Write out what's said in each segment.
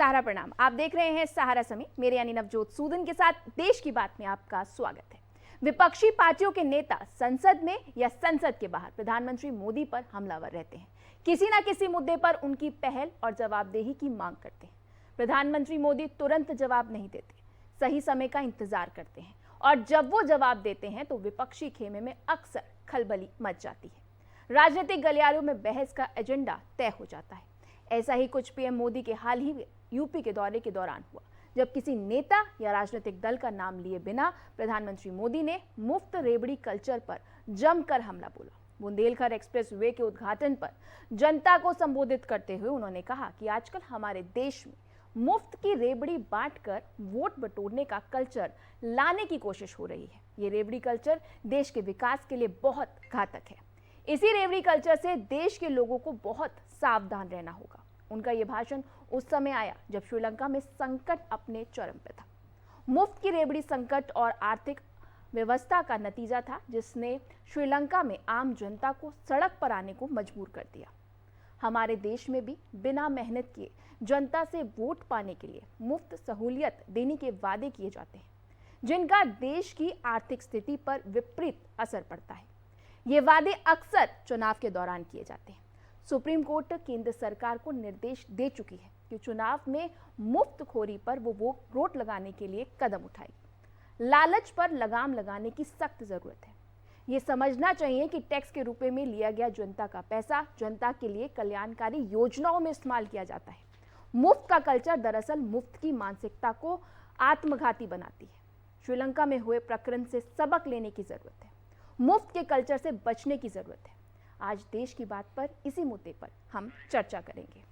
सहारा प्रणाम। आप देख रहे हैं सहारा समय, मेरे यानी नवजोत सूदन के साथ देश की बात में आपका स्वागत है। विपक्षी पार्टियों के नेता संसद में या संसद के बाहर प्रधानमंत्री मोदी पर हमलावर रहते हैं। किसी ना किसी मुद्दे पर उनकी पहल और जवाबदेही की मांग करते हैं। प्रधानमंत्री मोदी तुरंत जवाब नहीं देते, सही समय का इंतजार करते हैं और जब वो जवाब देते हैं तो विपक्षी खेमे में अक्सर खलबली मच जाती है। राजनीतिक गलियारों में बहस का एजेंडा तय हो जाता है। ऐसा ही कुछ पीएम मोदी के हाल ही में यूपी के दौरे के दौरान हुआ, जब किसी नेता या राजनीतिक दल का नाम लिए बिना प्रधानमंत्री मोदी ने मुफ्त रेवड़ी कल्चर पर जमकर हमला बोला। बुंदेलखंड एक्सप्रेस वे के उद्घाटन पर जनता को संबोधित करते हुए उन्होंने कहा कि आजकल हमारे देश में मुफ्त की रेवड़ी बांटकर वोट बटोरने का कल्चर लाने की कोशिश हो रही है। ये रेवड़ी कल्चर देश के विकास के लिए बहुत घातक है। इसी रेवड़ी कल्चर से देश के लोगों को बहुत सावधान रहना होगा। उनका यह भाषण उस समय आया जब श्रीलंका में संकट अपने चरम पे था। मुफ्त की रेवड़ी संकट और आर्थिक व्यवस्था का नतीजा था, जिसने श्रीलंका में आम जनता को सड़क पर आने को मजबूर कर दिया। हमारे देश में भी बिना मेहनत किए जनता से वोट पाने के लिए मुफ्त सहूलियत देने के वादे किए जाते हैं, जिनका देश की आर्थिक स्थिति पर विपरीत असर पड़ता है। ये वादे अक्सर चुनाव के दौरान किए जाते हैं। सुप्रीम कोर्ट केंद्र सरकार को निर्देश दे चुकी है कि चुनाव में मुफ्तखोरी पर वो रोक लगाने के लिए कदम उठाएगी। लालच पर लगाम लगाने की सख्त जरूरत है। ये समझना चाहिए कि टैक्स के रुपए में लिया गया जनता का पैसा जनता के लिए कल्याणकारी योजनाओं में इस्तेमाल किया जाता है। मुफ्त का कल्चर दरअसल मुफ्त की मानसिकता को आत्मघाती बनाती है। श्रीलंका में हुए प्रकरण से सबक लेने की जरूरत है। मुफ्त के कल्चर से बचने की जरूरत है। आज देश की बात पर इसी मुद्दे पर हम चर्चा करेंगे।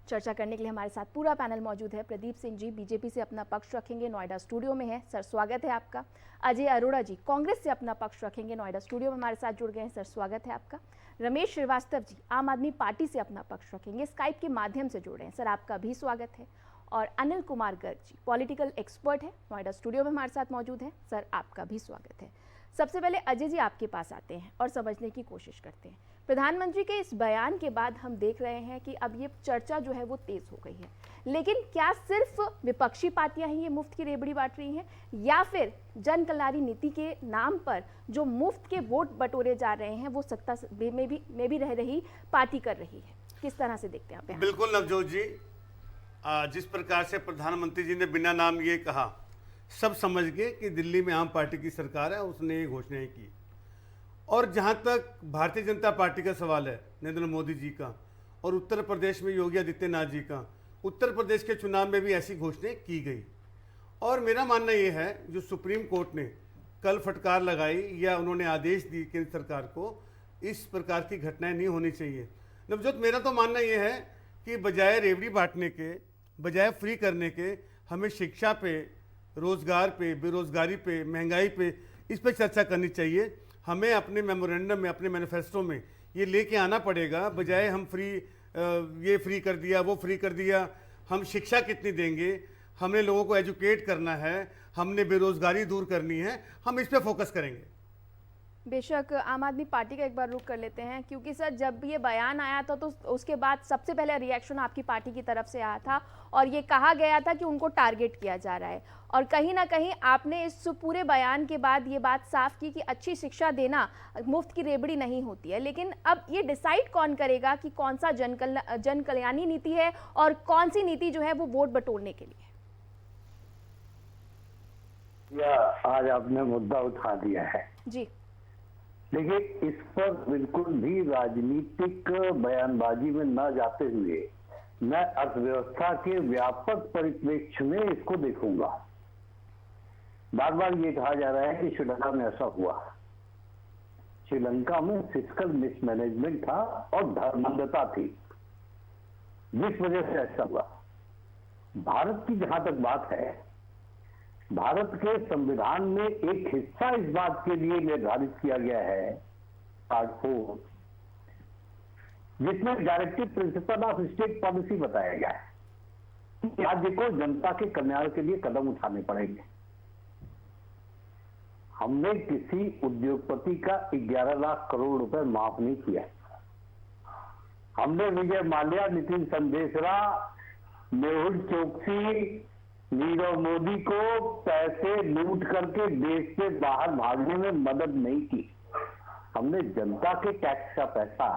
चर्चा करने के लिए हमारे साथ पूरा पैनल मौजूद है। प्रदीप सिंह जी बीजेपी से अपना पक्ष रखेंगे, नोएडा स्टूडियो में है, सर स्वागत है आपका। अजय अरोड़ा जी कांग्रेस से अपना पक्ष रखेंगे, नोएडा स्टूडियो में हमारे साथ जुड़ गए हैं, सर स्वागत है आपका। रमेश श्रीवास्तव जी आम आदमी पार्टी से अपना पक्ष रखेंगे, स्काइप के माध्यम से जुड़ रहे हैं, सर आपका भी स्वागत है। और अनिल कुमार गर्ग जी पॉलिटिकल एक्सपर्ट है, नोएडा स्टूडियो में हमारे साथ मौजूद है, सर आपका भी स्वागत है। सबसे पहले अजय जी आपके पास आते हैं और समझने की कोशिश करते हैं। प्रधानमंत्री के इस बयान के बाद हम देख रहे हैं कि अब ये चर्चा जो है वो तेज हो गई है, लेकिन क्या सिर्फ विपक्षी पार्टियां ही ये मुफ्त की रेवड़ी बांट रही हैं या फिर जन कल्याणी नीति के नाम पर जो मुफ्त के वोट बटोरे जा रहे हैं वो सत्ता में भी रह रही पार्टी कर रही है? किस तरह से देखते हैं आप? बिल्कुल नवजोत जी, जिस प्रकार से प्रधानमंत्री जी ने बिना नाम ये कहा, सब समझ गए कि दिल्ली में आम पार्टी की सरकार है, उसने ये घोषणाएं की। और जहां तक भारतीय जनता पार्टी का सवाल है, नरेंद्र मोदी जी का और उत्तर प्रदेश में योगी आदित्यनाथ जी का, उत्तर प्रदेश के चुनाव में भी ऐसी घोषणाएं की गई। और मेरा मानना ये है, जो सुप्रीम कोर्ट ने कल फटकार लगाई या उन्होंने आदेश दिए केंद्र सरकार को, इस प्रकार की घटनाएं नहीं होनी चाहिए। नवजोत, मेरा तो मानना ये है कि बजाय रेवड़ी बांटने के, बजाय फ्री करने के, हमें शिक्षा पे, रोजगार पे, बेरोजगारी पे, महंगाई पे, इस पे चर्चा करनी चाहिए। हमें अपने मेमोरेंडम में, अपने मैनिफेस्टो में ये लेके आना पड़ेगा। बजाय हम ये फ्री कर दिया, वो फ्री कर दिया, हम शिक्षा कितनी देंगे, हमने लोगों को एजुकेट करना है, हमने बेरोजगारी दूर करनी है, हम इस पे फोकस करेंगे। बेशक आम आदमी पार्टी का एक बार रुख कर लेते हैं, क्योंकि सर जब ये बयान आया था तो उसके बाद सबसे पहले रिएक्शन आपकी पार्टी की तरफ से आया था और ये कहा गया था कि उनको टारगेट किया जा रहा है। और कहीं ना कहीं आपने इस पूरे बयान के बाद ये बात साफ की कि अच्छी शिक्षा देना मुफ्त की रेवड़ी नहीं होती है। लेकिन अब ये डिसाइड कौन करेगा कि कौन सा जन कल्याणी नीति है और कौन सी नीति जो है वो वोट बटोरने के लिए? आज आपने मुद्दा उठा दिया है जी। देखिए, इस पर बिल्कुल भी राजनीतिक बयानबाजी में न जाते हुए मैं अर्थव्यवस्था के व्यापक परिप्रेक्ष्य में इसको देखूंगा। बार बार ये कहा जा रहा है कि श्रीलंका में ऐसा हुआ। श्रीलंका में फिस्कल मिसमैनेजमेंट था और धर्मांधता थी, जिस वजह से ऐसा हुआ। भारत की जहां तक बात है, भारत के संविधान में एक हिस्सा इस बात के लिए निर्धारित किया गया है, पार्ट 4, जिसमें directive principle of state policy बताया गया है कि राज्य को जनता के कल्याण के लिए कदम उठाने पड़ेंगे। हमने किसी उद्योगपति का 11 लाख करोड़ रुपए माफ नहीं किया। हमने विजय माल्या, नितिन संदेशरा, मेहुल चोकसी, नीरव मोदी को पैसे लूट करके देश से बाहर भागने में मदद नहीं की। हमने जनता के टैक्स का पैसा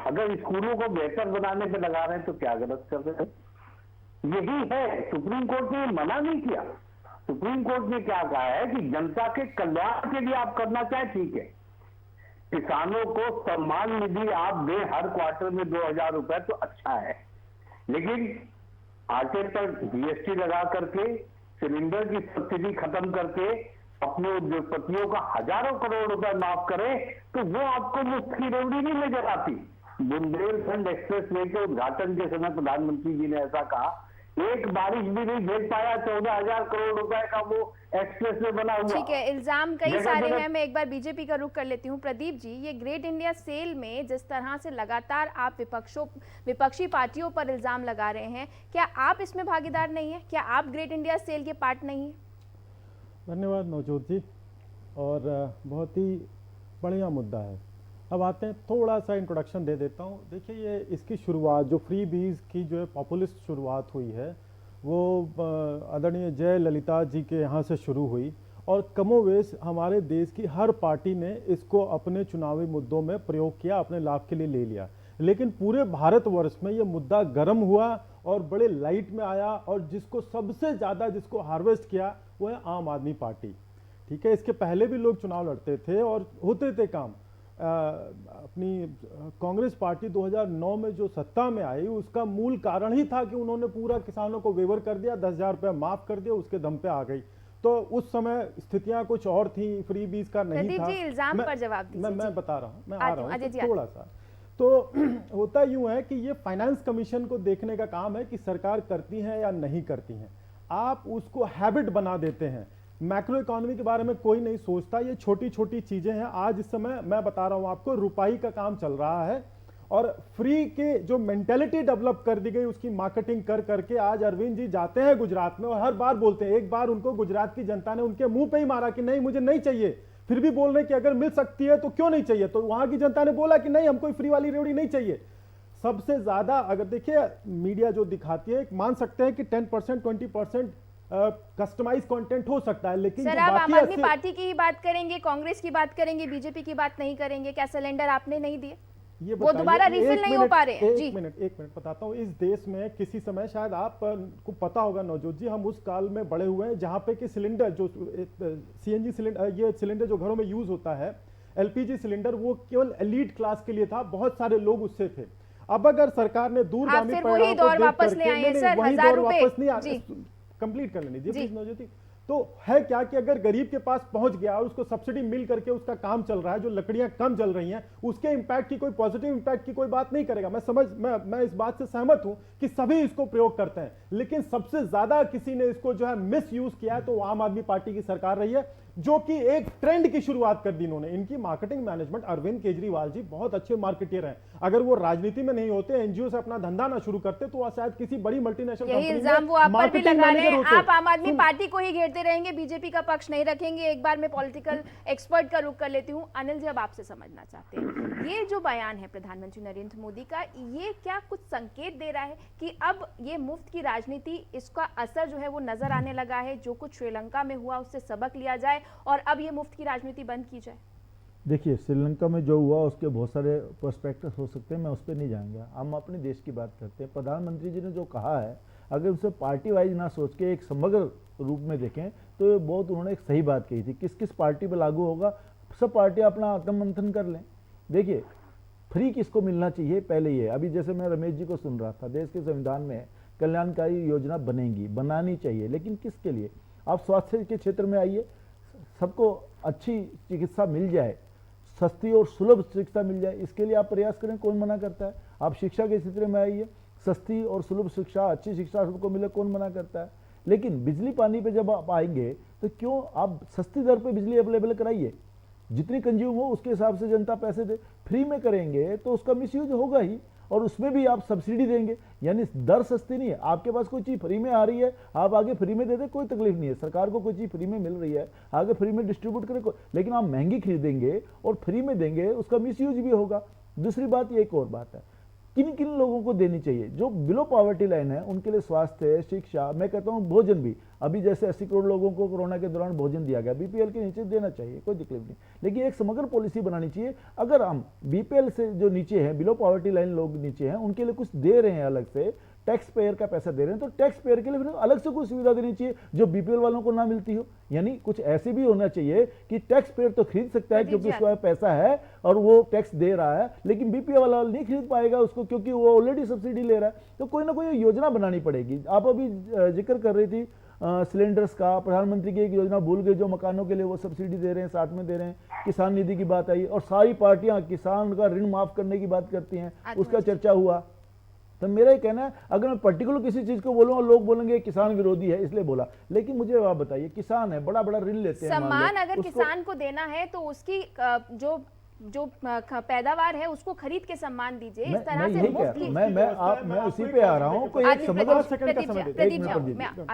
अगर स्कूलों को बेहतर बनाने पे लगा रहे हैं तो क्या गलत कर रहे हैं? यही है, सुप्रीम कोर्ट ने मना नहीं किया। सुप्रीम कोर्ट ने क्या कहा है कि जनता के कल्याण के लिए आप करना चाहें ठीक है, किसानों को सम्मान निधि आप दें हर क्वार्टर में 2000 रुपए तो अच्छा है, लेकिन आटे पर जीएसटी लगा करके, सिलेंडर की सब्सिडी खत्म करके अपने उद्योगपतियों का हजारों करोड़ रुपए माफ करें तो वो आपको मुफ्त की रेवड़ी नहीं नजर आती। बुंदेलखंड एक्सप्रेस वे के उद्घाटन के समय प्रधानमंत्री जी ने ऐसा कहा, एक बारिश भी नहीं झेल पाया, 14,000 करोड़ रुपए का वो एक्सप्रेस वे बना हुआ। ठीक है, इल्जाम कई सारे हैं। मैं एक बार बीजेपी का रुख कर लेती हूँ। प्रदीप जी, ये ग्रेट इंडिया सेल में जिस तरह से लगातार आप विपक्षी पार्टियों पर इल्जाम लगा रहे हैं, क्या आप इसमें भागीदार नहीं है? क्या आप ग्रेट इंडिया सेल के पार्ट नहीं है? धन्यवाद नवजोत जी, और बहुत ही बढ़िया मुद्दा है। अब आते हैं, थोड़ा सा इंट्रोडक्शन दे देता हूँ। देखिए, ये इसकी शुरुआत जो फ्री बीज की जो है पॉपुलिस्ट शुरुआत हुई है वो आदरणीय जय ललिता जी के यहाँ से शुरू हुई, और कमोवेश हमारे देश की हर पार्टी ने इसको अपने चुनावी मुद्दों में प्रयोग किया, अपने लाभ के लिए ले लिया। लेकिन पूरे भारतवर्ष में ये मुद्दा गर्म हुआ और बड़े लाइट में आया, और जिसको सबसे ज़्यादा जिसको हार्वेस्ट किया वो है आम आदमी पार्टी। ठीक है, इसके पहले भी लोग चुनाव लड़ते थे और होते थे काम। अपनी कांग्रेस पार्टी 2009 में जो सत्ता में आई उसका मूल कारण ही था कि उन्होंने पूरा किसानों को वेवर कर दिया, 10,000 रुपये माफ कर दिया, उसके दम पे आ गई। तो उस समय स्थितियां कुछ और थी, फ्री बीज का नहीं था। इल्जाम पर जवाब दीजिए। मैं बता रहा हूँ, मैं आ रहा हूँ जी, थोड़ा सा। तो होता यूं है कि ये फाइनेंस कमीशन को देखने का काम है कि सरकार करती है या नहीं करती है। आप उसको हैबिट बना देते हैं। मैक्रो इकोनॉमी के बारे में कोई नहीं सोचता, ये छोटी छोटी चीजें हैं। आज इस समय मैं बता रहा हूं आपको, रुपाई का काम चल रहा है, और फ्री के जो मेंटेलिटी डेवलप कर दी गई उसकी मार्केटिंग कर करके आज अरविंद जी जाते हैं गुजरात में और हर बार बोलते हैं। एक बार उनको गुजरात की जनता ने उनके मुंह पे ही मारा कि नहीं मुझे नहीं चाहिए, फिर भी बोल रहे कि अगर मिल सकती है तो क्यों नहीं चाहिए। तो वहां की जनता ने बोला कि नहीं, हमको फ्री वाली रेवड़ी नहीं चाहिए। सबसे ज्यादा अगर देखिए मीडिया जो दिखाती है, मान सकते हैं कि 10% 20% कस्टमाइज कंटेंट हो सकता है, लेकिन सर आप आम आदमी पार्टी की ही बात करेंगे, कांग्रेस की बात करेंगे, बीजेपी की बात नहीं करेंगे? क्या सिलेंडर आपने नहीं दिए, ये वो दोबारा रिफिल नहीं हो पा रहे हैं? एक मिनट बताता हूँ। इस देश में किसी समय, शायद आपको पता होगा नवजोत जी, हम उस काल में बड़े हुए हैं जहां पे कि सिलेंडर जो सीएनजी सिलेंडर, ये सिलेंडर जो घरों में यूज होता है, एलपीजी सिलेंडर, वो केवल एलीट क्लास के लिए था, बहुत सारे लोग उससे थे। अब अगर सरकार ने दूरगामी परिणामों को देख वापस ले आए हैं सर, 1000 रुपए कंप्लीट कर लेनी जी नवज्योति। तो है क्या कि अगर गरीब के पास पहुंच गया और उसको सब्सिडी मिल करके उसका काम चल रहा है, जो लकड़ियां कम जल रही हैं, उसके इंपैक्ट की कोई पॉजिटिव इंपैक्ट की कोई बात नहीं करेगा। मैं इस बात से सहमत हूं कि सभी इसको प्रयोग करते हैं, लेकिन सबसे ज्यादा किसी ने इसको जो है मिस यूज किया है तो वो आम आदमी पार्टी की सरकार रही है, जो कि एक ट्रेंड की शुरुआत कर दी इन्होंने। इनकी मार्केटिंग मैनेजमेंट, अरविंद केजरीवाल जी बहुत अच्छे मार्केटियर हैं। अगर वो राजनीति में नहीं होते, एनजीओ से अपना धंधा ना शुरू करते, तो वो शायद किसी बड़ी मल्टीनेशनल कंपनी में इल्जाम वो आप पर भी लगा रहे हैं। आप आम आदमी सुन, पार्टी को ही घेरते रहेंगे, बीजेपी का पक्ष नहीं रखेंगे। एक बार मैं पॉलिटिकल एक्सपर्ट का रुख कर लेती हूँ। अनिल जी, अब आपसे समझना चाहते हैं, ये जो बयान है प्रधानमंत्री नरेंद्र मोदी का, ये क्या कुछ संकेत दे रहा है कि अब ये मुफ्त की राजनीति, इसका असर जो है वो नजर आने लगा है, जो कुछ श्रीलंका में हुआ उससे सबक लिया जाए और अब ये मुफ्त की राजनीति बंद की जाए? देखिए, श्रीलंका में जो हुआ उसके बहुत सारे पर्सपेक्टिव्स हो सकते हैं, मैं उस पर नहीं जाऊंगा। हम अपने देश की बात करते हैं। प्रधानमंत्री जी ने जो कहा है, अगर उसे पार्टी वाइज ना सोच के एक समग्र रूप में देखें तो ये बहुत उन्होंने एक सही बात कही थी। किस किस पार्टी पर लागू होगा, सब पार्टी अपना आत्ममंथन कर लें। देखिए, फ्री किसको मिलना चाहिए, पहले ये। अभी जैसे मैं रमेश जी को सुन रहा था, देश के संविधान में कल्याणकारी योजना बनेगी, बनानी चाहिए, लेकिन किसके लिए? आप स्वास्थ्य के क्षेत्र में आइए, सबको अच्छी चिकित्सा मिल जाए, सस्ती और सुलभ चिकित्सा मिल जाए, इसके लिए आप प्रयास करें, कौन मना करता है? आप शिक्षा के क्षेत्र में आइए, सस्ती और सुलभ शिक्षा, अच्छी शिक्षा सबको मिले, कौन मना करता है? लेकिन बिजली पानी पे जब आप आएंगे तो क्यों आप सस्ती दर पे बिजली अवेलेबल कराइए, जितनी कंज्यूम हो उसके हिसाब से जनता पैसे दे। फ्री में करेंगे तो उसका मिसयूज होगा ही, और उसमें भी आप सब्सिडी देंगे, यानी दर सस्ती नहीं है। आपके पास कोई चीज फ्री में आ रही है, आप आगे फ्री में दे दे, कोई तकलीफ नहीं है। सरकार को कोई चीज फ्री में मिल रही है, आगे फ्री में डिस्ट्रीब्यूट करे, लेकिन आप महंगी खरीदेंगे और फ्री में देंगे, उसका मिसयूज भी होगा। दूसरी बात, ये एक और बात है किन किन लोगों को देनी चाहिए। जो बिलो पॉवर्टी लाइन है उनके लिए स्वास्थ्य, शिक्षा, मैं कहता हूं भोजन भी, अभी जैसे 80 करोड़ लोगों को कोरोना के दौरान भोजन दिया गया, बीपीएल के नीचे देना चाहिए, कोई दिक्कत नहीं, लेकिन एक समग्र पॉलिसी बनानी चाहिए। अगर हम बीपीएल से जो नीचे हैं, बिलो पॉवर्टी लाइन लोग नीचे हैं, उनके लिए कुछ दे रहे हैं, अलग से टैक्स पेयर का पैसा दे रहे हैं, तो टैक्स पेयर के लिए फिर अलग से कोई सुविधा देनी चाहिए जो बीपीएल वालों को ना मिलती हो। यानी कुछ ऐसे भी होना चाहिए कि टैक्स पेयर तो खरीद सकता है क्योंकि उसके पास पैसा है और वो टैक्स दे रहा है, लेकिन बीपीएल वाला नहीं खरीद पाएगा उसको क्योंकि वो ऑलरेडी सब्सिडी ले रहा है। तो कोई ना कोई योजना बनानी पड़ेगी। आप अभी जिक्र कर रही थी सिलेंडर्स का, प्रधानमंत्री की एक योजना भूल गए जो मकानों के लिए वो सब्सिडी दे रहे हैं, साथ में दे रहे हैं। किसान निधि की बात आई और सारी पार्टियां किसान का ऋण माफ करने की बात करती हैं, उसका चर्चा हुआ। तो मेरा ये कहना है, अगर मैं पर्टिकुलर किसी चीज को बोलूँ और लोग बोलेंगे किसान विरोधी है इसलिए बोला, लेकिन मुझे आप बताइए, किसान है, बड़ा बड़ा ऋण लेते हैं, सम्मान अगर किसान को देना है तो उसकी जो पैदावार है उसको खरीद के सम्मान दीजिए। इस तरह से मैं उसी पे आ रहा हूँ। कोई एक समग्र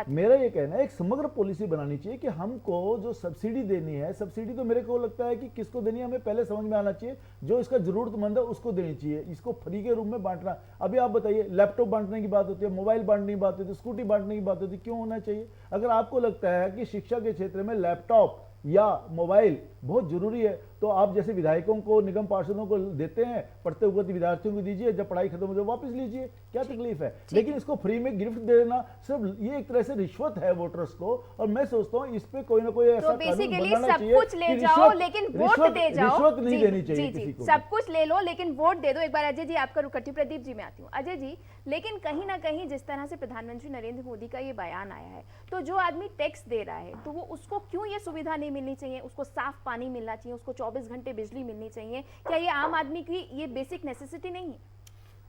मेरा ये कहना है, एक समग्र पॉलिसी बनानी चाहिए कि हमको जो सब्सिडी देनी है, सब्सिडी तो मेरे को लगता है कि किसको देनी है हमें पहले समझ में आना चाहिए, जो इसका जरूरतमंद है उसको देनी चाहिए। इसको फ्री के रूप में बांटना, अभी आप बताइए, लैपटॉप बांटने की बात होती है, मोबाइल बांटने की बात होती है, स्कूटी बांटने की बात होती है, क्यों होना चाहिए? अगर आपको लगता है कि शिक्षा के क्षेत्र में लैपटॉप या मोबाइल बहुत जरूरी है तो आप जैसे विधायकों को, निगम पार्षदों को देते हैं, पढ़ते हुए विद्यार्थियों को दीजिए, जब पढ़ाई खत्म हो जाए वापस लीजिए, क्या तकलीफ है? लेकिन इसको फ्री में गिफ्ट देना सिर्फ ये एक तरह से रिश्वत है वोटर्स को, और मैं सोचता हूँ इस पे कोई ना कोई ऐसा कानून बनाना चाहिए। सब कुछ ले जाओ लेकिन वोट दे जाओ। रिश्वत नहीं देनी चाहिए किसी को। सब कुछ ले लो लेकिन वोट दे दो। एक बार अजय जी आपका रुक करती हूँ, प्रदीप जी में आती हूँ। अजय जी, लेकिन कहीं ना कहीं जिस तरह से प्रधानमंत्री नरेंद्र मोदी का ये बयान आया है, तो जो आदमी टैक्स दे रहा है तो वो उसको क्यों ये सुविधा नहीं मिलनी चाहिए? उसको साफ पानी मिलना चाहिए, उसको 24 घंटे बिजली मिलनी चाहिए। क्या ये आम आदमी की ये बेसिक नेसेसिटी नहीं है?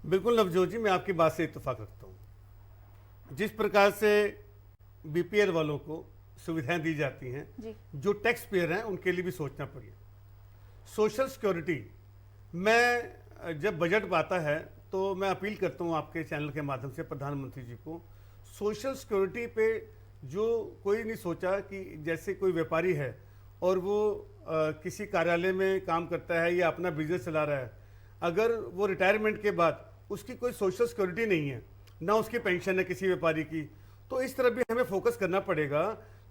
बिल्कुल नवजोत जी, मैं आपकी बात से इत्तेफाक रखता हूँ। जिस प्रकार से बीपीएल वालों को सुविधाएं दी जाती हैं, जो टैक्स पेयर हैं उनके लिए भी सोचना पड़ेगा। सोशल सिक्योरिटी, मैं जब बजट आता है तो मैं अपील करता हूँ आपके चैनल के माध्यम से प्रधानमंत्री जी को, सोशल सिक्योरिटी पे जो कोई नहीं सोचा कि जैसे कोई व्यापारी है और वो किसी कार्यालय में काम करता है या अपना बिजनेस चला रहा है, अगर वो रिटायरमेंट के बाद उसकी कोई सोशल सिक्योरिटी नहीं है, ना उसकी पेंशन है किसी व्यापारी की, तो इस तरह भी हमें फोकस करना पड़ेगा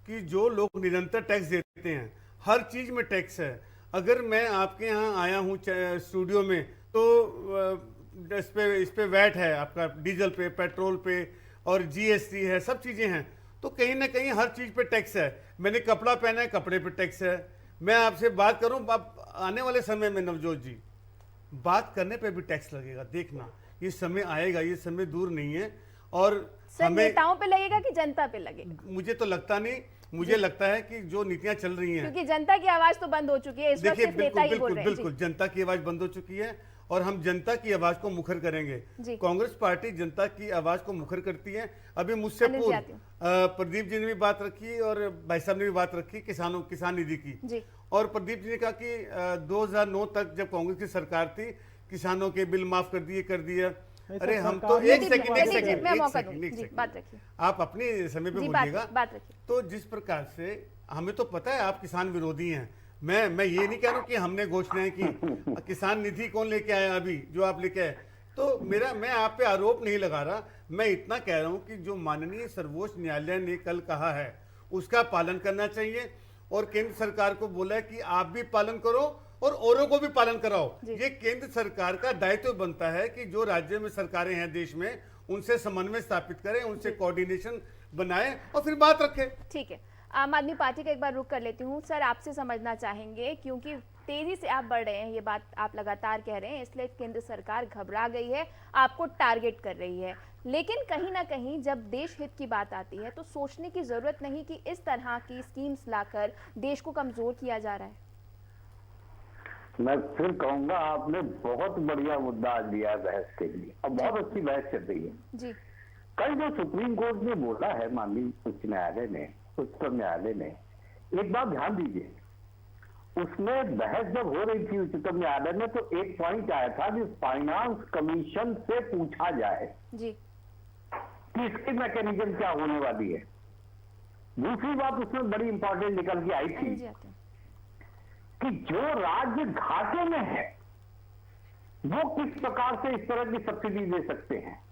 कि जो लोग निरंतर टैक्स देते हैं, हर चीज़ में टैक्स है। अगर मैं आपके यहाँ आया हूँ स्टूडियो में तो इस पे वैट है आपका, डीजल पे, पेट्रोल पे, और जीएसटी है, सब चीज़ें हैं, तो कहीं ना कहीं हर चीज़ पे टैक्स है। मैंने कपड़ा पहना है, कपड़े पे टैक्स है। मैं आपसे बात करूं, आप आने वाले समय में नवजोत जी, बात करने पे भी टैक्स लगेगा। देखना, ये समय आएगा, ये समय दूर नहीं है। और हमें नेताओं पे लगेगा कि जनता पे लगेगा? मुझे तो लगता नहीं, मुझे लगता है कि जो नीतियां चल रही हैं, क्योंकि जनता की आवाज तो बंद हो चुकी है, इस वक्त सिर्फ नेता ही बोल रहे हैं। बिल्कुल जनता की आवाज बंद हो चुकी है और हम जनता की आवाज को मुखर करेंगे। कांग्रेस पार्टी जनता की आवाज को मुखर करती है। अभी मुझसे पूर्व प्रदीप जी ने भी बात रखी और भाई साहब ने भी बात रखी किसान निधि की, और प्रदीप जी ने कहा कि 2009 तक जब कांग्रेस की सरकार थी, किसानों के बिल माफ कर दिया। अरे हम तो एक सेकंड आप अपने समय पे बोलिएगा। तो जिस प्रकार से हमें तो पता है आप किसान विरोधी हैं, मैं ये नहीं कह रहा हूँ कि हमने घोषणाएं की, किसान निधि कौन लेके आया अभी जो आप लेके आए, तो मैं आप पे आरोप नहीं लगा रहा, मैं इतना कह रहा हूँ कि जो माननीय सर्वोच्च न्यायालय ने कल कहा है उसका पालन करना चाहिए, और केंद्र सरकार को बोला है कि आप भी पालन करो और औरों को भी पालन कराओ। ये केंद्र सरकार का दायित्व बनता है कि जो राज्य में सरकारें हैं देश में, उनसे समन्वय स्थापित करें, उनसे कोऑर्डिनेशन बनाए और फिर बात रखें। ठीक है, आम आदमी पार्टी का एक बार रुक कर लेती हूँ। सर, आपसे समझना चाहेंगे, क्योंकि तेजी से आप बढ़ रहे हैं, ये बात आप लगातार कह रहे हैं, इसलिए केंद्र सरकार घबरा गई है, आपको टारगेट कर रही है, लेकिन कहीं ना कहीं जब देश हित की बात आती है तो सोचने की जरूरत नहीं कि इस तरह की स्कीम्स लाकर देश को कमजोर किया जा रहा है? मैं फिर कहूंगा, आपने बहुत बढ़िया मुद्दा आज दिया है बहस के लिए, और बहुत अच्छी बहस चल रही है जी। कल जो सुप्रीम कोर्ट ने बोला है, माननीय उच्च न्यायालय ने, उच्चतम न्यायालय ने, एक बात ध्यान दीजिए, उसमें बहस जब हो रही थी उच्चतम न्यायालय में, तो एक पॉइंट आया था कि फाइनेंस कमीशन से पूछा जाए जी कि इसकी मैकेनिज्म क्या होने वाली है। दूसरी बात उसमें बड़ी इंपॉर्टेंट निकल के आई थी कि जो राज्य घाटे में है वो किस प्रकार से इस तरह की सब्सिडी दे सकते हैं।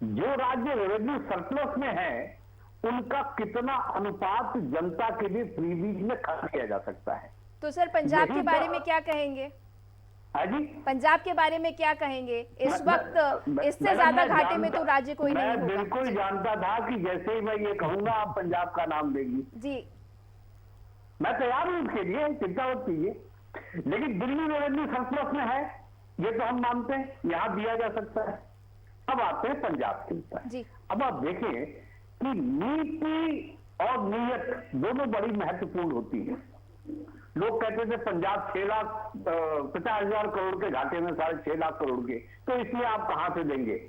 जो राज्य रेवेन्यू सरप्लस में है उनका कितना अनुपात जनता के लिए फ्रीबीज में खर्च किया जा सकता है। तो सर पंजाब यही के बारे तो- में क्या कहेंगे? हाँ जी, पंजाब के बारे में क्या कहेंगे? इस वक्त इससे मैडम, ज्यादा मैं घाटे में तो जानता- राज्य कोई नहीं मैं होगा। बिल्कुल जी, जानता था कि जैसे ही मैं ये कहूंगा आप पंजाब का नाम लेंगी। जी मैं तैयार हूं उसके लिए, चिंता मत कीजिए। लेकिन दिल्ली रेवेन्यू सरप्लस में है, ये तो हम मानते हैं, यहां दिया जा सकता है। अब आते हैं पंजाब के ऊपर। जी अब आप देखें कि नीति और नीयत दोनों बड़ी महत्वपूर्ण होती है। लोग कहते थे पंजाब 6,50,000 करोड़ के घाटे में 6.5 लाख करोड़ के, तो इसलिए आप कहां से देंगे।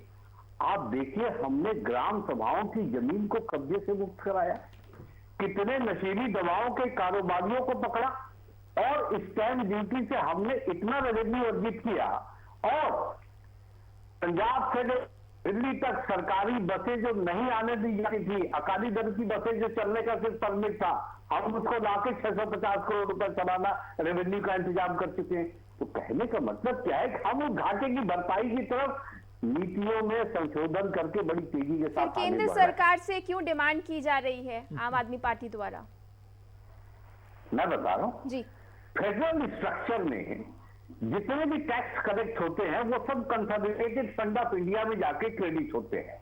आप देखिए हमने ग्राम सभाओं की जमीन को कब्जे से मुक्त कराया, कितने नशीली दवाओं के कारोबारियों को पकड़ा, और स्टैंप ड्यूटी से हमने इतना रेवेन्यू अर्जित किया। और पंजाब से दिल्ली तक सरकारी बसें जो नहीं आने दी जाती थी, अकाली दल की बसें जो चलने का सिर्फ परमिट था, हम उसको लाके 650 करोड़ रुपए सालाना रेवेन्यू का इंतजाम कर चुके हैं। तो कहने का मतलब क्या है कि हम उस घाटे की भरपाई की तरफ नीतियों में संशोधन करके बड़ी तेजी के फिर साथ आगे केंद्र बढ़ रहे हैं। सरकार से क्यों डिमांड की जा रही है आम आदमी पार्टी द्वारा? मैं बता रहा हूं, जी फेडरल स्ट्रक्चर में जितने भी टैक्स कलेक्ट होते हैं वो सब कंसोलिडेटेड फंड ऑफ इंडिया में जाके क्रेडिट होते हैं।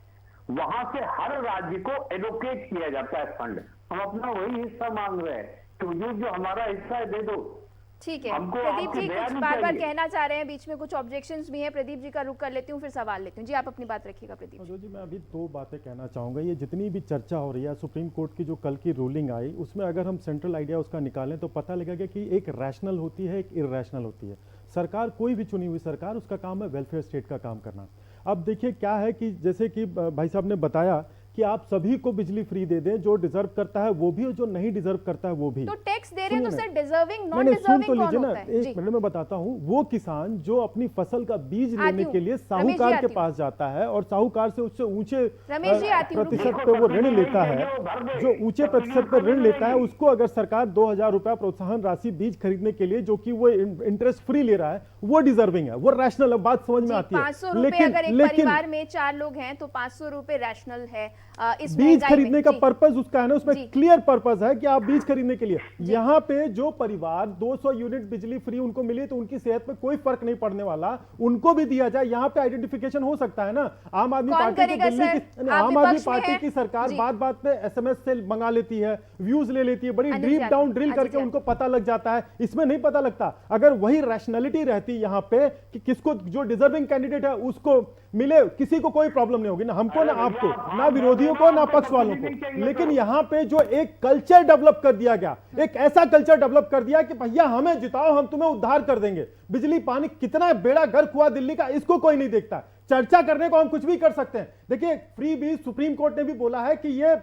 वहां से हर राज्य को एलोकेट किया जाता है फंड। हम अपना वही हिस्सा मांग रहे हैं कि हुजूर जो हमारा हिस्सा है दे दो। ठीक है। हमको प्रदीप आपकी जी दया कुछ नहीं बार बार चाहिए। कहना चाह रहे हैं, बीच में कुछ ऑब्जेक्शंस भी हैं। प्रदीप जी का रुख कर लेती हूँ, फिर सवाल लेती हूँ। जी आप अपनी बात रखिएगा प्रदीप जी। जी मैं अभी दो बातें कहना चाहूँगा। ये जितनी भी चर्चा हो रही है, सुप्रीम कोर्ट की जो कल की रूलिंग आई, उसमें अगर हम सेंट्रल आइडिया उसका निकालें तो पता लगेगा कि एक रैशनल होती है, एक इरेशनल होती है। सरकार, कोई भी चुनी हुई सरकार, उसका काम है वेलफेयर स्टेट का काम करना। अब देखिए क्या है कि जैसे कि भाई साहब ने बताया कि आप सभी को बिजली फ्री दे दें, जो डिजर्व करता है वो भी और जो नहीं डिजर्व करता है वो भी। तो टैक्स दे रहे हैं तो सुनिए सर डिजर्विंग नॉन नहीं, सुन डिजर्विंग तो कौन लीजिए ना, होता है? जी एक मिनट में बताता हूँ। वो किसान जो अपनी फसल का बीज आती लेने हूँ। के लिए रमेश जी साहूकार आती के हूँ। पास जाता है और साहूकार से उससे ऊंचे रमेश जी आती हूँ, प्रतिशत रुकिए। पे वो ऋण देखो, लेता है, वो भर दे। जो ऊंचे प्रतिशत पे ऋण लेता है, उसको अगर सरकार 2,000 रुपया प्रोत्साहन राशि बीज खरीदने के लिए, जो कि वो इंटरेस्ट फ्री ले रहा है, वो डिजर्विंग है, वो रैशनल है। बात समझ में आती है। 500 रुपए अगर एक परिवार में 4 लोग हैं तो 500 रुपए रैशनल है। इस बीज महंगाई खरीदने में। का जी। पर्पस उसका है ना, उसमें जी। क्लियर पर्पस है कि आप बीज खरीदने के लिए। यहाँ पे जो परिवार 200 यूनिट बिजली फ्री उनको मिली तो उनकी सेहत पे कोई फर्क नहीं पड़ने वाला, उनको भी दिया जाए। यहाँ पे आइडेंटिफिकेशन हो सकता है ना। आम आदमी कौन पार्टी की करेगा दिल्ली सर? की आप आम आदमी विपक्ष में पार्टी हैं? की सरकार जी। बात बात पे SMS से मंगा लेती है, व्यूज ले लेती है, बड़ी अनिल डीप जी, डाउन ड्रिल अनिल करके जी, उनको पता लग जाता है। इसमें नहीं पता लगता। अगर वही रैशनैलिटी रहती यहाँ पे कि किसको, जो डिजर्विंग कैंडिडेट है उसको मिले, किसी को कोई प्रॉब्लम नहीं होगी, ना हमको ना अरे भैया, आपको, ना आप विरोधियों को, ना आपको पक्ष वालों नहीं को। चाहिए लेकिन तो। यहाँ पे जो एक कल्चर डेवलप कर दिया गया, एक ऐसा कल्चर डेवलप कर दिया कि भैया हमें जिताओ, हम तुम्हें उद्धार कर देंगे। बिजली पानी कितना बेड़ा गर्क हुआ दिल्ली का, इसको कोई नहीं देखता। चर्चा करने को हम कुछ भी कर सकते हैं। देखिए फ्री बीज सुप्रीम कोर्ट ने भी बोला है कि ये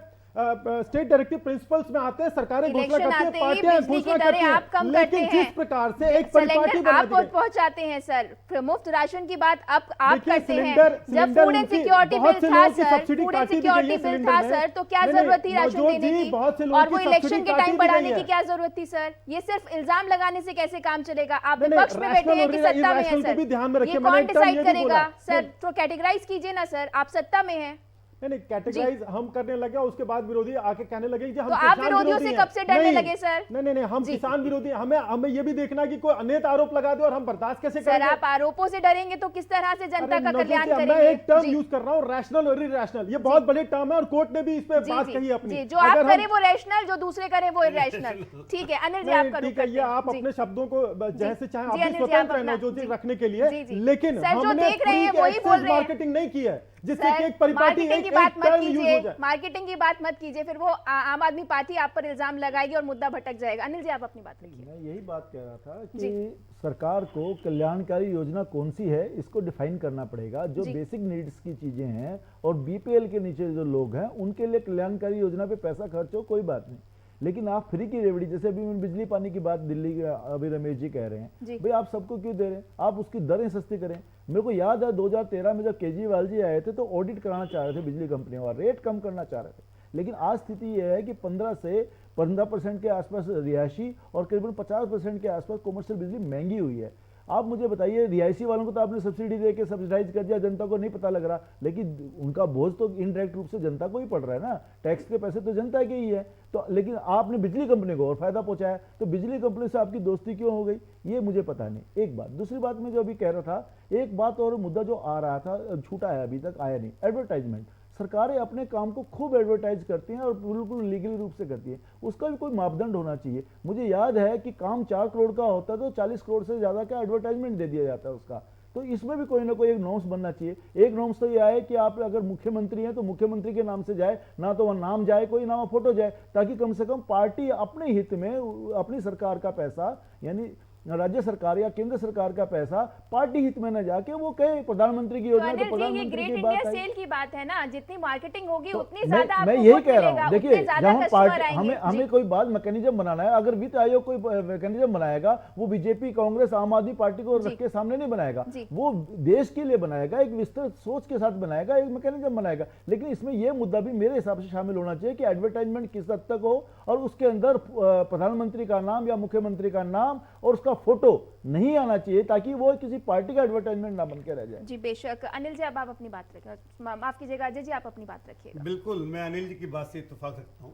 स्टेट डायरेक्टिव प्रिंसिपल्स में आते हैं, सरकारें घोषणा इलेक्शन करती है, आते ही पार्टियां बिजली की घोषणा करती दरें आप कम हैं। करते लेकिन हैं, जिस प्रकार से एक परिपाटी सिलेंडर बना आप दी गई, पहुंचाते हैं सर, मुफ्त राशन की बात आप देखिए, करते हैं। जब सिलेंडर फूड एंड उनकी- सिक्योरिटी बहुत बिल से था लोगों की सर, सब्सिडी फूड एंड काटी दी सिक्योरिटी गई है बिल था सिलेंडर में। सर, तो क्या नहीं, जरूरत थी राशन नवजोत देने जी, की? बहुत से लोगों और की वो सब्सिडी इलेक्शन के काटी टाइम दी गई बढ़ाने है। की क्या जरूरत थी सर? ये सिर्फ इल्जाम लगाने से कैसे काम चलेगा? आप नहीं, विपक्ष में बैठे हैं कि rational और सत्ता में है irrational को सर? भी ध्यान में रखिए। ये मैंने कौन एक term ये डिसाइड भी करेगा बोला। सर? तो कैटेगराइज कीजिए ना सर, आप सत्ता में हैं। नहीं कैटेगराइज हम करने लगे, उसके बाद विरोधी आके कहने लगे कि हम तो आप किसान विरोधियों विरोधी से हैं। कब से डरने नहीं, लगे सर? नहीं हम जी। किसान विरोधी हैं। हमें ये भी देखना कि कोई अनेक आरोप लगा दे और हम बर्दाश्त कैसे सर करेंगे। आप आरोपों से डरेंगे तो किस तरह से जनता अरे का नवजोत कल्याण जी, मैं करेंगे? एक टर्म जी। यूज कर रहा हूँ, रैशनल और इरेशनल। ये बहुत बड़े टर्म है और कोर्ट ने भी इस पे जी, बात जी, कही अपनी। जी, जो आप अगर हम- करें वो रैशनल, जो दूसरे करें वो इरेशनल। ठीक है अनिल जी, नहीं, आपका रुख ठीक है, करते ये हैं। आप जी। अपने शब्दों को जैसे चाहे आप जी, भी अनिल जी, आप स्वतंत्र हैं अपना- नवजोत जी जी। रखने के लिए, जी, जी। लेकिन सर, जो हमने देख रहे हैं फ्री वही बोल रहे हैं। मार्केटिंग नहीं की है जिससे सर, कि एक परिपाटी मार्केटिंग एक की बात मत टर्म यूज हो कीजिए, जाए। मार्केटिंग की बात मत कीजिए, फिर वो आम आदमी पार्टी आप पर इल्जाम लगाएगी और मुद्दा भटक जाएगा। अनिल जी आप अपनी बात रखिए। मैं यही बात कह रहा था जी। कि सरकार को कल्याणकारी योजना कौन सी है इसको डिफाइन करना पड़ेगा। जो जी। बेसिक नीड्स की चीजें हैं और बीपीएल के नीचे जो लोग हैं उनके लिए कल्याणकारी योजना पे पैसा खर्च हो, कोई बात नहीं। लेकिन आप फ्री की रेवड़ी, जैसे अभी बिजली पानी की बात दिल्ली के अभी रमेश जी कह रहे जी। हैं, भाई आप सबको क्यों दे रहे हैं, आप उसकी दरें सस्ती करें। मेरे को याद है 2013 में जब केजरीवाल जी आए थे तो ऑडिट कराना चाह रहे थे बिजली कंपनियों का, रेट कम करना चाह रहे थे। लेकिन आज स्थिति यह है कि 15% के आसपास रिहायशी और करीबन 50% के आसपास कॉमर्शियल बिजली महंगी हुई है। आप मुझे बताइए, रिहायशी वालों को तो आपने सब्सिडी दे के सब्सिडाइज कर दिया, जनता को नहीं पता लग रहा, लेकिन उनका बोझ तो इनडायरेक्ट रूप से जनता को ही पड़ रहा है ना, टैक्स के पैसे तो जनता के ही है। तो लेकिन आपने बिजली कंपनी को और फायदा पहुंचाया, तो बिजली कंपनी से आपकी दोस्ती क्यों हो गई, ये मुझे पता नहीं। एक बात, दूसरी बात मैं जो अभी कह रहा था, एक बात और मुद्दा जो आ रहा था, छूटा है, अभी तक आया नहीं, एडवर्टाइजमेंट। सरकारें अपने काम को खूब एडवर्टाइज करती हैं और बिल्कुल लीगली रूप से करती हैं, उसका भी कोई मापदंड होना चाहिए। मुझे याद है कि काम 4 करोड़ का होता है तो 40 करोड़ से ज़्यादा का एडवर्टाइजमेंट दे दिया जाता है उसका। तो इसमें भी कोई ना कोई एक नॉर्म्स बनना चाहिए। एक नॉर्म्स तो ये आए कि आप अगर मुख्यमंत्री हैं तो मुख्यमंत्री के नाम से जाए, ना तो वह नाम जाए कोई, ना वह फोटो जाए, ताकि कम से कम पार्टी अपने हित में अपनी सरकार का पैसा, यानी राज्य सरकार या केंद्र सरकार का पैसा पार्टी हित में न जाके वो कहे प्रधानमंत्री की तो योजना, अनिल तो जी, ये प्रधानमंत्री ग्रेट की बात इंडिया आई। सेल की बात है ना, जितनी मार्केटिंग होगी तो उतनी ज्यादा मैं आपको यही वोट कह रहा मिलेगा, हूँ। उतने देखिए, ज्यादा जहाँ कस्टमर पार्टी आएंगे। हमें कोई बात मैकेनिज्म बनाना है, अगर वित्त आयोग कोई मैकेनिज्म बनाएगा, वो बीजेपी, कांग्रेस, आम आदमी पार्टी को रख के सामने नहीं बनाएगा, वो देश के लिए बनाएगा, एक विस्तृत सोच के साथ बनाएगा, एक मैकेनिज्म बनाएगा। लेकिन इसमें यह मुद्दा भी मेरे हिसाब से शामिल होना चाहिए कि एडवर्टाइजमेंट किस हद तक हो और उसके अंदर प्रधानमंत्री का नाम या मुख्यमंत्री का नाम और उसका फोटो नहीं आना चाहिए, ताकि वो किसी पार्टी का एडवर्टाइजमेंट ना बन के रह जाए। जी बेशक। अनिल जी, अब आप अपनी बात रखिए, माफ कीजिएगा अजय जी, आप अपनी बात रखिएगा। बिल्कुल, मैं अनिल जी की बात से इत्तेफाक रखता हूँ।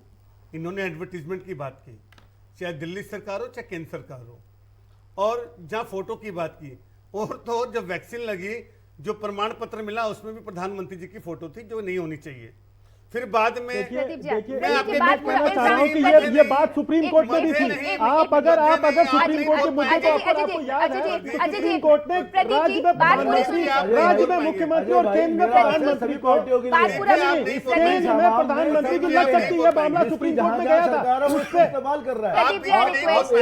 इन्होंने एडवर्टीजमेंट की बात की, चाहे दिल्ली सरकार हो चाहे केंद्र सरकार हो, और जहाँ फोटो की बात की, और तो और जब वैक्सीन लगी, जो प्रमाण पत्र मिला उसमें भी प्रधानमंत्री जी की फोटो थी, जो नहीं होनी चाहिए। फिर बाद में प्रदीप जी, देखिए, मैं आपके बात बीच पूरा कहना चाह रहा हूँ कि ये बात सुप्रीम कोर्ट में भी थी। आप अगर सुप्रीम कोर्ट के मुद्दे को आपको याद है, तो सुप्रीम कोर्ट ने राज्य में प्रधानमंत्री, राज्य में मुख्यमंत्री और केंद्र में प्रधानमंत्री को, केंद्र में प्रधानमंत्री की लग सकती है मामला, सुप्रीम कोर्ट में गया था, उस पर इस्तेमाल कर रहा है। प्रदीप जी,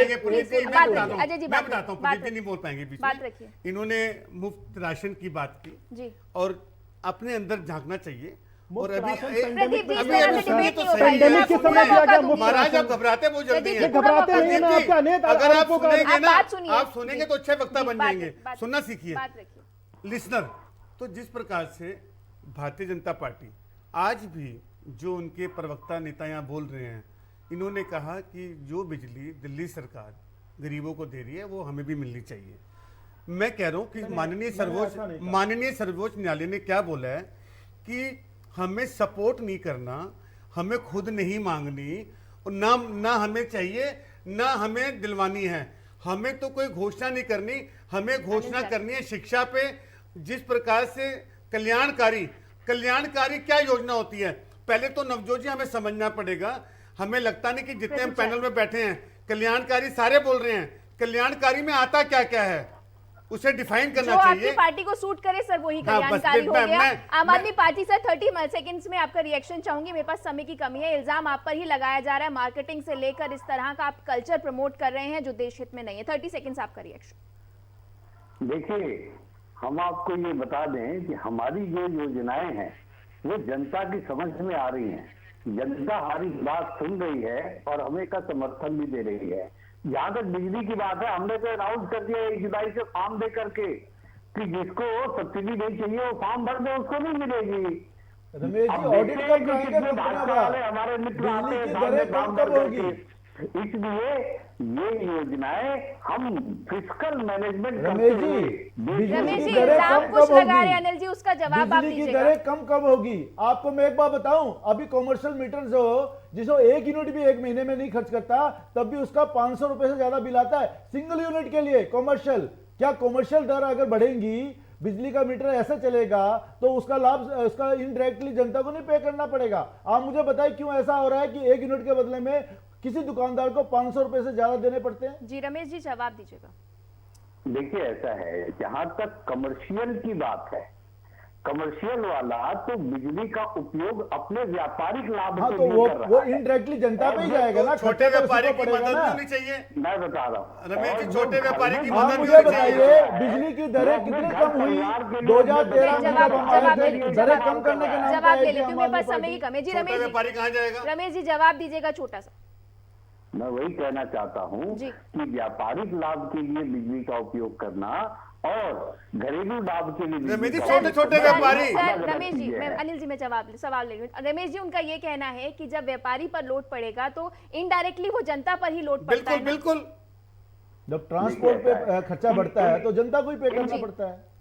रिक्वेस्ट, मैं बात बताता हूँ, प्रदीप जी नहीं बोल पाएंगे बीच बात में। रखिए। इन्होंने मुफ्त राशन की बात की जी, और अपने अंदर झांकना चाहिए। और अभी प्रदीप जी, इस तरह से डिबेट नहीं हो पेंडेमिक के समय दिया गया मुफ्त महाराज, आप घबराते बहुत जल्दी प्रदीप हैं। जी, घबराते नहीं हैं ना, आपका नेता अगर आप आपको सुनेंगे ना, बात सुनिए। आप सुनेंगे तो अच्छे वक्ता जी, बन बात- जाएंगे। बात- सुनना सीखिए बात रखिए। लिसनर। तो जिस प्रकार से भारतीय जनता पार्टी आज भी जो उनके प्रवक्ता नेता यहाँ बोल रहे हैं, इन्होंने कहा कि जो बिजली दिल्ली सरकार गरीबों को दे रही है वो हमें भी मिलनी चाहिए। मैं कह रहा हूँ कि माननीय सर्वोच्च न्यायालय ने क्या बोला है कि हमें सपोर्ट नहीं करना, हमें खुद नहीं मांगनी, और ना हमें चाहिए, ना हमें दिलवानी है। हमें तो कोई घोषणा नहीं करनी, हमें घोषणा करनी है शिक्षा पे। जिस प्रकार से कल्याणकारी क्या योजना होती है, पहले तो नवजोत जी हमें समझना पड़ेगा। हमें लगता नहीं कि जितने हम पैनल में बैठे हैं कल्याणकारी सारे बोल रहे हैं, कल्याणकारी में आता क्या क्या है उसे डिफाइन करना जो आपकी चाहिए। पार्टी को सूट करे सर वही हाँ, बस कल्याणकारी हो मैं- गया। मैं- आम आदमी पार्टी सर 30 सेकंड्स में आपका रिएक्शन चाहूंगी, मेरे पास समय की कमी है। इल्जाम आप पर ही लगाया जा रहा है, मार्केटिंग से लेकर इस तरह का आप कल्चर प्रमोट कर रहे हैं जो देश हित में नहीं है। 30 सेकंड्स आपका रिएक्शन। देखिए, हम आपको ये बता दें कि हमारी जो योजनाएं हैं वो जनता की समझ में आ रही हैं। जनता हमारी बात सुन रही है और हमें का समर्थन भी दे रही है। जहां तक बिजली की बात है, हमने तो अनाउंस कर दिया 1 जुलाई से फॉर्म दे करके कि जिसको सब्सिडी नहीं चाहिए वो फॉर्म भर दे, उसको नहीं मिलेगी। रमेश जी, अब ऑडिट देखते कब हैं कि कराएंगे कितने कंपनियों भाजपा का? वाले हमारे मित्र आते बिजली हैं की सामने दरें काम कब कर होगी? करके। इसलिए ये योजनाएं हम फिस्कल मैनेजमेंट रमेश करते हुए जी, रमेश जी, दरें इल्जाम कब कुछ कब लगा होगी? रहे हैं अनिल जी, उसका जवाब आप बिजली की दीजिएगा। दरें कब होगी? आपको मैं एक बात बताऊं, अभी कॉमर्शियल मीटर जो जिसको 1 यूनिट भी 1 महीने में नहीं खर्च करता, तब भी उसका 500 रुपए से ज्यादा बिल आता है सिंगल यूनिट के लिए कॉमर्शियल। क्या कॉमर्शियल दर अगर बढ़ेंगी, बिजली का मीटर ऐसा चलेगा तो उसका लाभ उसका इनडायरेक्टली जनता को नहीं पे करना पड़ेगा? आप मुझे बताइए क्यों ऐसा हो रहा है कि 1 यूनिट के बदले में किसी दुकानदार को 500 रुपए से ज्यादा देने पड़ते हैं? जी रमेश जी, जवाब दीजिएगा। देखिए, ऐसा है, जहां तक कमर्शियल की बात है, कमर्शियल वाला तो बिजली का उपयोग अपने व्यापारिक लाभ हाँ, के तो लिए वो कर रहा वो है। इनडायरेक्टली जनता पे ही और जाएगा ना, छोटे खर्चा तो व्यापारी उसी को की पड़ेगा मदद ना। भी होनी चाहिए। मैं बता रहा हूँ रमेश जी, और छोटे जो व्यापारी की गवर्नमेंट मदद आप भी मुझे होनी चाहिए। बताइए बिजली की दरें कितनी कम हुई 2013 में जब हम आए थे, दरें कम करने के नाम जवाब पे ले आई थी लेती हूँ, आम मेरे आदमी पास समय पार्टी। की कमी है। जी छोटा रमेश व्यापारी जी, कहाँ जाएगा? रमेश जी जवाब दीजिएगा छोटा सा। मैं वही कहना चाहता हूँ जी। कि व्यापारिक लाभ के लिए बिजली का उपयोग करना और घरेलू लाभ के लिए बिजली रमेश जी, का छोटे उपयोग छोटे करना व्यापारी। अलग सर अलग रमेश जी, चीजें मैं हैं। अनिल जी, मैं सवाल ले रही हूँ। रमेश जी, उनका ये कहना है कि जब व्यापारी पर लोड पड़ेगा तो इनडायरेक्टली वो जनता पर ही लोड पड़ता है बिल्कुल ना? बिल्कुल। जब ट्रांसपोर्ट पे खर्चा बढ़ता है तो जनता को ही पे करना जी। पड़ता है।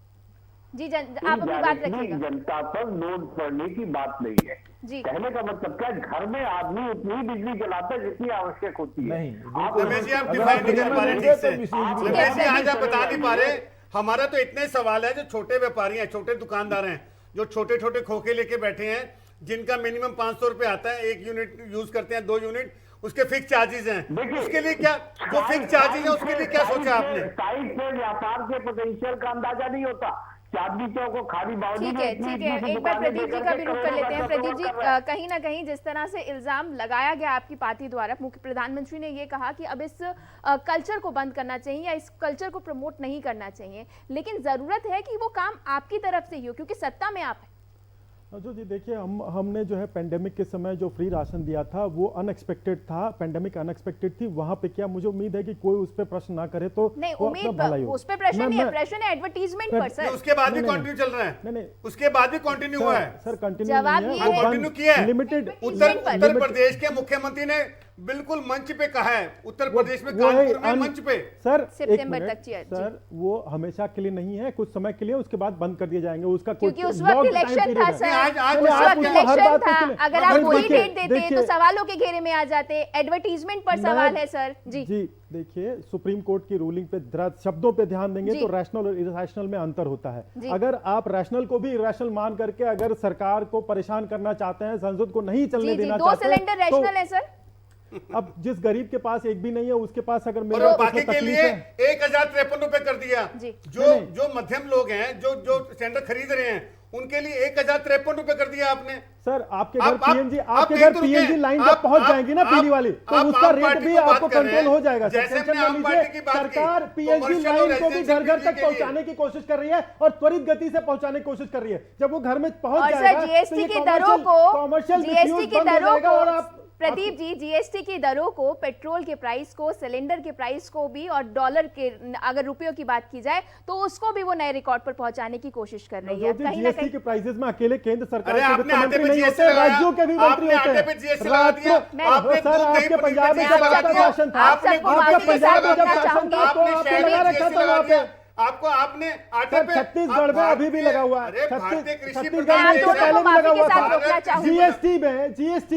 जी आप अपनी बात रखिएगा। जनता पर लोड पड़ने की बात नहीं है। जी। कहने का मतलब क्या है, घर में आदमी उतनी ही बिजली जलाता है जितनी आवश्यक होती है। नहीं, आप रमेश जी आप अगर डिफाइन आप नहीं कर फ्री पा रहे में ठीक देंगे से। तो मिसयूज भी रमेश जी होगा। आज आप बता नहीं पा रहे। हमारा तो इतने सवाल है, जो छोटे व्यापारी हैं, छोटे दुकानदार हैं, जो छोटे छोटे खोखे लेके बैठे हैं, जिनका मिनिमम 500 रुपए आता है, 1 यूनिट यूज करते हैं, 2 यूनिट, उसके फिक्स चार्जेस हैं। उसके लिए क्या, जो फिक्स चार्जेस है उसके लिए क्या सोचा आपने? साइड से व्यापार के पोटेंशियल का अंदाजा नहीं होता। चांदनी चौक को खाली बावली ठीक में है इतनी ठीक है, इतनी एक बार दुकानें प्रदीप जी देकर का के भी रुख कर करोड़ों लेते हैं। का प्रदीप जी कारोबार कर रहा है। कहीं ना कहीं जिस तरह से इल्जाम लगाया गया आपकी पार्टी द्वारा, मुख्य प्रधानमंत्री ने ये कहा कि अब इस कल्चर को बंद करना चाहिए या इस कल्चर को प्रमोट नहीं करना चाहिए, लेकिन जरूरत है कि वो काम आपकी तरफ से ही हो क्योंकि सत्ता में आप है। जो जी देखिए, हमने जो है पेंडेमिक के समय जो फ्री राशन दिया था वो अनएक्सपेक्टेड था, पेंडेमिक अनएक्सपेक्टेड थी। वहां पे क्या, मुझे उम्मीद है कि कोई उस पर प्रश्न ना करे तो नहीं, वो अपना भला ही उम्मीद हो। उस पे प्रश्न नहीं है, मैं- प्रश्न है एडवर्टीजमेंट पर ये सर। उसके बाद भी नहीं, कंटिन्यू चल रहा है। नहीं नहीं उसके बाद भी कंटिन्यू हुआ है। सर कंटिन्यू जवाब नहीं ये है, वो है- कंटिन्यू किया है। लिमिटेड उत्तर प्रदेश के मुख्यमंत्री ने बिल्कुल मंच पे कहा है, उत्तर प्रदेश में कानपुर में मंच पे। सर सितंबर तक जी। सर वो हमेशा के लिए नहीं है, कुछ समय के लिए, उसके बाद बंद कर दिए जाएंगे। उसका क्योंकि कुछ उस वक्त long time इलेक्शन period था है। सर, आज उस आप वक्त उसको हर इलेक्शन बात था। के लिए- अगर आप वही देखिए- डेट देते तो देखिए- सवालों के घेरे में आ जाते। एडवर्टीजमेंट पर सवाल है सर। जी जी देखिए, सुप्रीम कोर्ट की रूलिंग पे शब्दों पे ध्यान देंगे जी। तो रैशनल और इरेशनल में अंतर होता है। जी। अगर आप रैशनल को भी इरेशनल मान करके अगर सरकार को परेशान करना चाहते हैं, संसद को नहीं चलने जी जी देना 2 चाहते हैं, सिलेंडर रैशनल है सर। अब जिस गरीब के पास एक भी नहीं है उसके पास अगर और मेरे वो को बाकी उसमें के तकलीफ लिए है, 1053 रुपए कर दिया। जी। जो मध्यम लोग हैं, जो सिलेंडर खरीद रहे हैं, उनके लिए 1053 रुपए कर दिया आपने। सर आपके आप- घर पीएनजी आप आपके कहीं घर तो रुके। पीएनजी लाइन आप- जब पहुंच आप- जाएगी ना पीली वाली, तो आप उसका आम रेट पार्टी भी को बात आपको कर रहे कंट्रोल हैं। हो जाएगा। सर, जैसे टेंशन हमने ना आम लीजिए। पार्टी की बात की, सरकार पीएनजी commercial और लाइन को भी residential घर घर बिजली तक के लिए। पहुंचाने की कोशिश कर रही है और त्वरित गति से पहुंचाने की कोशिश कर रही है। जब वो घर में पहुंच और जाएगा सर जीएसटी की दरों को प्रदीप जी जीएसटी की दरों को, पेट्रोल के प्राइस को, सिलेंडर के प्राइस को भी, और डॉलर के अगर रुपयों की बात की जाए तो उसको भी वो नए रिकॉर्ड पर पहुंचाने की कोशिश कर रही है। कहीं ना जीएसटी कहीं के प्राइसेस में अकेले केंद्र सरकार अरे के आपने वित्त आटे मंत्री पे नहीं जीएसटी होते, लगाया, राज्यों के भी मंत्री आपने होते आटे हैं। पे जीएसटी लगा दिया, आपने आपने सर दूध आपके दही पर पंजाब में जीएसटी जब लगा आपका दिया, शासन था, आपने सबको दूध बाकी पर के जीएसटी साथ लगा बोलना दिया, चाहूंगी। आपने आपको शहद लगा पर रखा जीएसटी था लगा वहाँ दिया, पे। आपने आटे सर पे छत्तीसगढ़ में अभी भी लगा हुआ है। अरे भारतीय कृषि छत्तीसगढ़ प्रधान में देश इससे है। पहले भी माफी लगा के हुआ साथ था। रोकना चाहूंगी। जीएसटी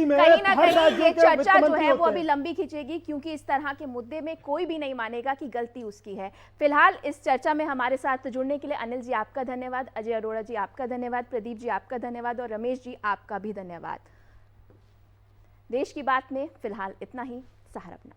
में कहीं ना हर कहीं राज्य ये के चर्चा वित्त जो मंत्री है वो होते अभी हैं। लंबी खींचेगी क्योंकि इस तरह के मुद्दे में कोई भी नहीं मानेगा कि गलती उसकी है। फिलहाल इस चर्चा में हमारे साथ जुड़ने के लिए अनिल जी आपका धन्यवाद, अजय अरोड़ा जी आपका धन्यवाद, प्रदीप जी आपका धन्यवाद और रमेश जी आपका भी धन्यवाद। देश की बात में फिलहाल इतना ही। सहारा अपना।